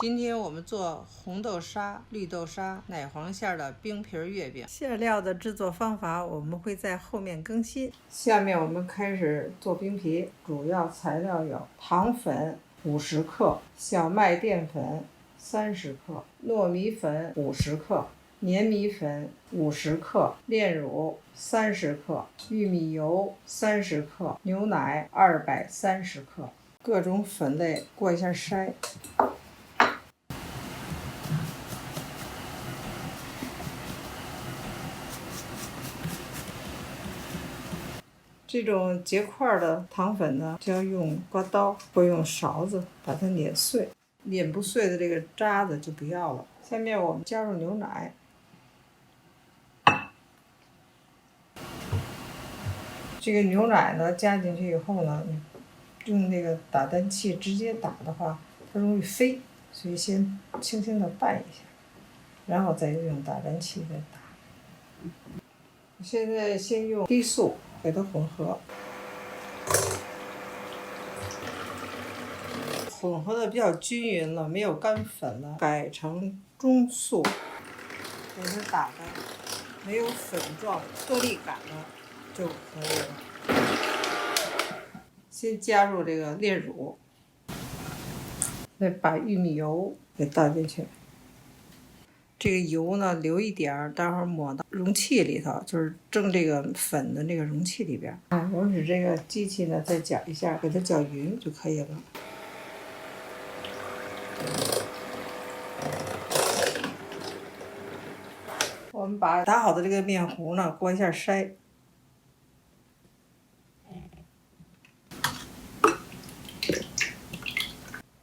今天我们做红豆沙、绿豆沙、奶黄馅的冰皮月饼。馅料的制作方法我们会在后面更新。下面我们开始做冰皮，主要材料有糖粉50克、小麦淀粉30克、糯米粉50克、粘米粉50克、炼乳30克、玉米油30克、牛奶230克。各种粉类过一下筛。这种结块的糖粉呢，就要用刮刀或用勺子把它碾碎，碾不碎的这个渣子就不要了。下面我们加入牛奶，这个牛奶呢加进去以后呢，用那个打蛋器直接打的话，它容易飞，所以先轻轻的拌一下，然后再用打蛋器再打。现在先用低速给它混合。混合的比较均匀了，没有干粉了，改成中速，给它打的没有粉状颗粒感了就可以了。先加入这个炼乳，再把玉米油给倒进去。这个油呢留一点，待会儿抹到容器里头，就是蒸这个粉的那个容器里边。我们使这个机器呢再搅一下，给它搅匀就可以了。我们把打好的这个面糊呢过一下筛，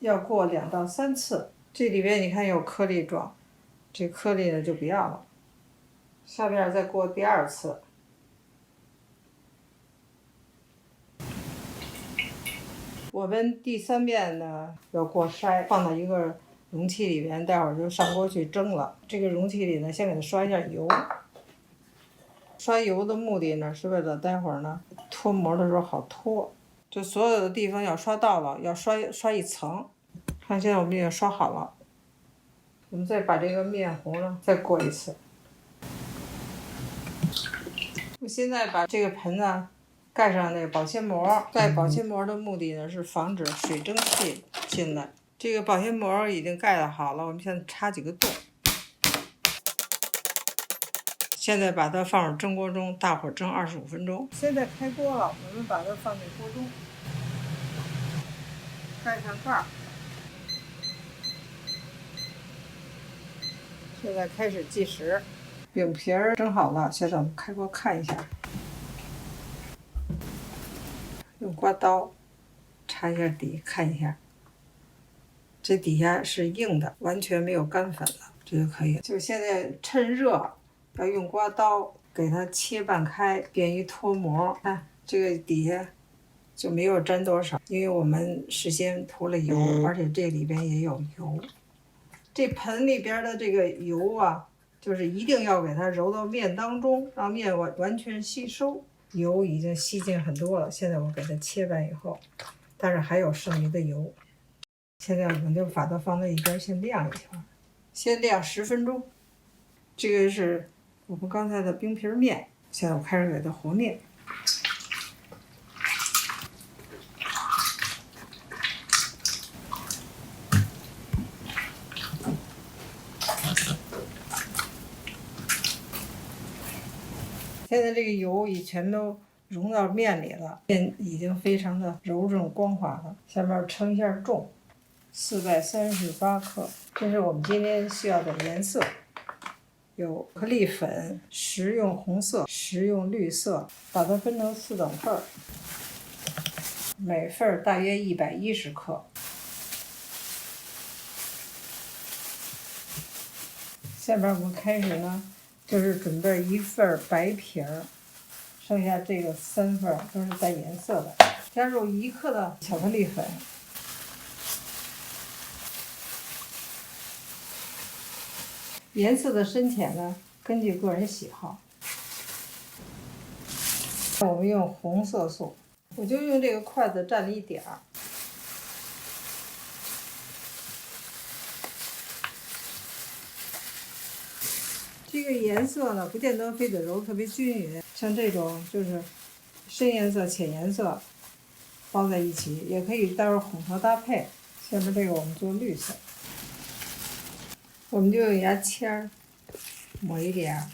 要过2到3次。这里边你看有颗粒状，这颗粒呢就不要了。下边再过第2次。我们第3遍呢要过筛，放到一个容器里边，待会儿就上锅去蒸了。这个容器里呢，先给它刷一下油。刷油的目的呢，是为了待会儿呢脱模的时候好脱。就所有的地方要刷到了，要刷一层。看现在我们已经刷好了，我们再把这个面糊呢再过一次。我现在把这个盆呢盖上那个保鲜膜，盖保鲜膜的目的呢是防止水蒸气进来。这个保鲜膜已经盖好了，我们现在插几个洞。现在把它放入蒸锅中，大火蒸25分钟。现在开锅了，我们把它放进锅中，盖上盖儿。现在开始计时，饼皮儿蒸好了，现在我们开锅看一下。用刮刀插一下底，看一下，这底下是硬的，完全没有干粉了，这就可以。就现在趁热，要用刮刀给它切半开，便于脱模。看这个底下就没有沾多少，因为我们事先涂了油，而且这里边也有油。这盆里边的这个油啊，就是一定要给它揉到面当中，让面完全吸收。油已经吸进很多了，现在我给它切完以后，但是还有剩余的油。现在我们就把它放在一边先晾一会儿，先晾10分钟。这个是我们刚才的冰皮面，现在我开始给它和面。现在这个油已全都融到面里了，面已经非常的柔韧光滑了。下面称一下重，438克。这是我们今天需要的颜色，有颗粒粉、食用红色、食用绿色，把它分成4等份，每份大约110克。下面我们开始呢，就是准备1份白皮儿，剩下这个3份都是带颜色的。加入1克的巧克力粉，颜色的深浅呢，根据个人喜好。我们用红色素，我就用这个筷子蘸了一点儿。这个颜色呢，不见得非得揉特别均匀，像这种就是深颜色、浅颜色包在一起，也可以待会儿混合搭配。下面这个我们做绿色，我们就用牙签儿抹一点儿。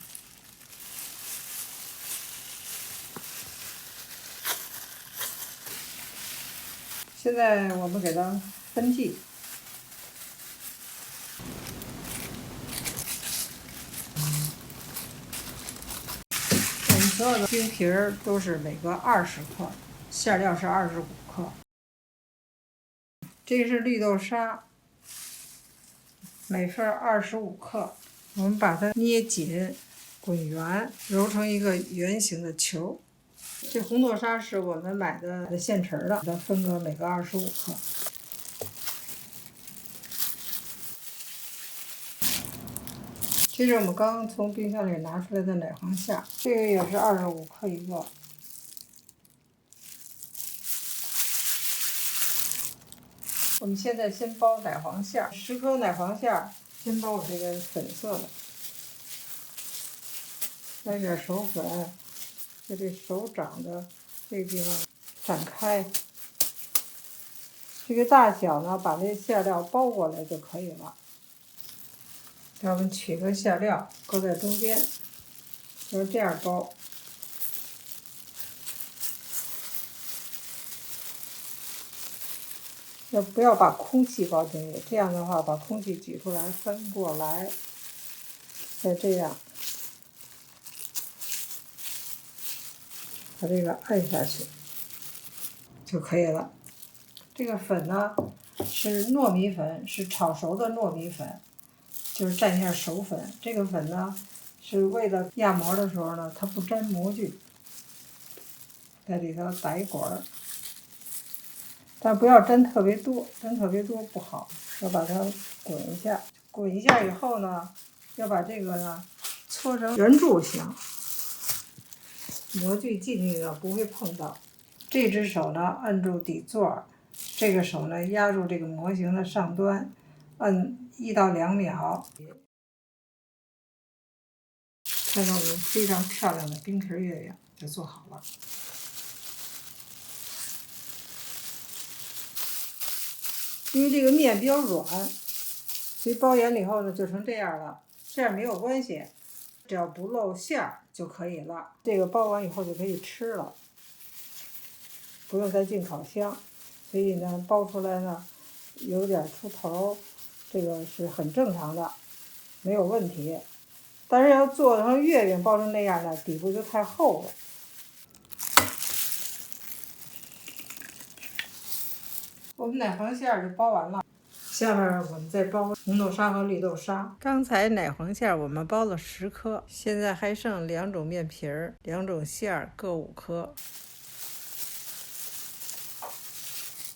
现在我们给它分剂。我们所有的冰皮儿都是每个20克，馅料是25克。这是绿豆沙，每份25克。我们把它捏紧、滚圆，揉成一个圆形的球。这红豆沙是我们买的现成的，它分个每个25克。这是我们刚刚从冰箱里拿出来的奶黄馅，这个也是25克一个。我们现在先包奶黄馅，10颗奶黄馅，先包我这个粉色的，来点手粉，在这手掌的这个地方展开。这个大小呢，把这馅料包过来就可以了。让我们取个馅料搁在中间，就是这样包。不要把空气包进去，这样的话把空气挤出来分过来，再这样把这个按下去就可以了。这个粉呢是糯米粉，是炒熟的糯米粉，就是蘸一下熟粉。这个粉呢是为了压模的时候呢，它不粘模具，在里头打一滚儿。但不要粘特别多，粘特别多不好，要把它滚一下。滚一下以后呢，要把这个呢搓成圆柱形，模具进去呢不会碰到。这只手呢按住底座，这个手呢压住这个模型的上端，按1到2秒。看到我们非常漂亮的冰皮月饼就做好了。因为这个面比较软，所以包圆了以后呢，就成这样了。这样没有关系，只要不露馅儿就可以了。这个包完以后就可以吃了，不用再进烤箱。所以呢，包出来呢有点出头，这个是很正常的，没有问题。但是要做成月饼包成那样呢，底部就太厚了。我们奶黄馅儿就包完了。下面我们再包红豆沙和绿豆沙。刚才奶黄馅我们包了10颗，现在还剩2种面皮儿，2种馅儿各5颗。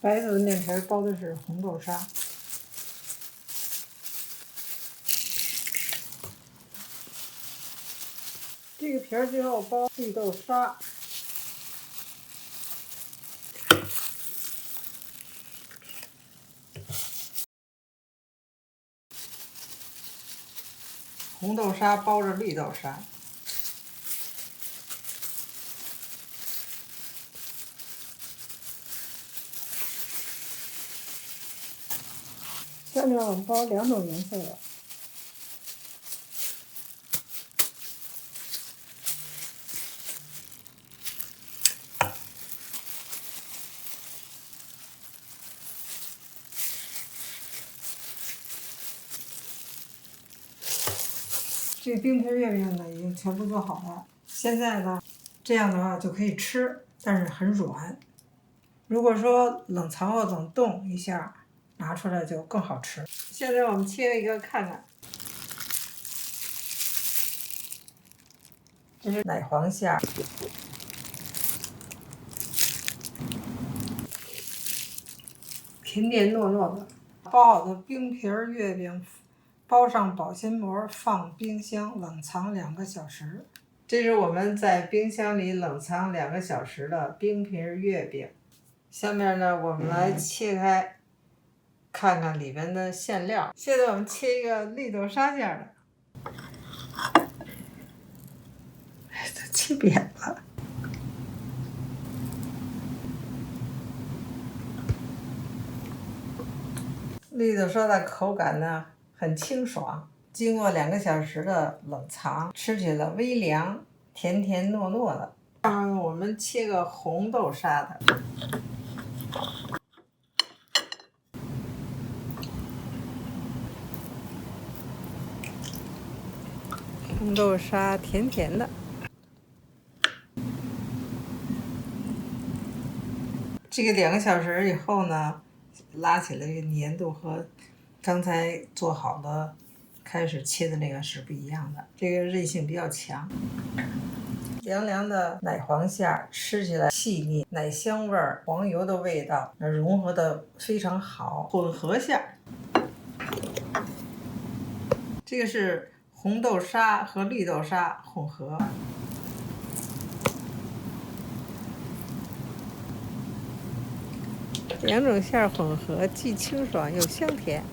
白色的面皮包的是红豆沙。这个皮儿最后包绿豆沙。红豆沙包着绿豆沙。下面我们包2种颜色的。这个冰皮月饼呢已经全部做好了，现在呢，这样的话就可以吃，但是很软。如果说冷藏或冷冻一下，拿出来就更好吃。现在我们切一个看看，这是奶黄馅，甜甜糯糯的。包好的冰皮月饼，包上保鲜膜，放冰箱冷藏2个小时。这是我们在冰箱里冷藏2个小时的冰皮月饼。下面呢，我们来切开，看看里面的馅料。现在我们切一个绿豆沙馅的，都切扁了。绿豆沙的口感呢很清爽，经过2个小时的冷藏，吃起来微凉，甜甜糯糯的。我们切个红豆沙的。红豆沙甜甜的。这个2个小时以后呢，拉起来这个粘度和刚才做好的开始切的那个是不一样的，这个韧性比较强。凉凉的奶黄馅，吃起来细腻，奶香味儿、黄油的味道融合的非常好。混合馅，这个是红豆沙和绿豆沙混合。2种馅混合，既清爽又香甜。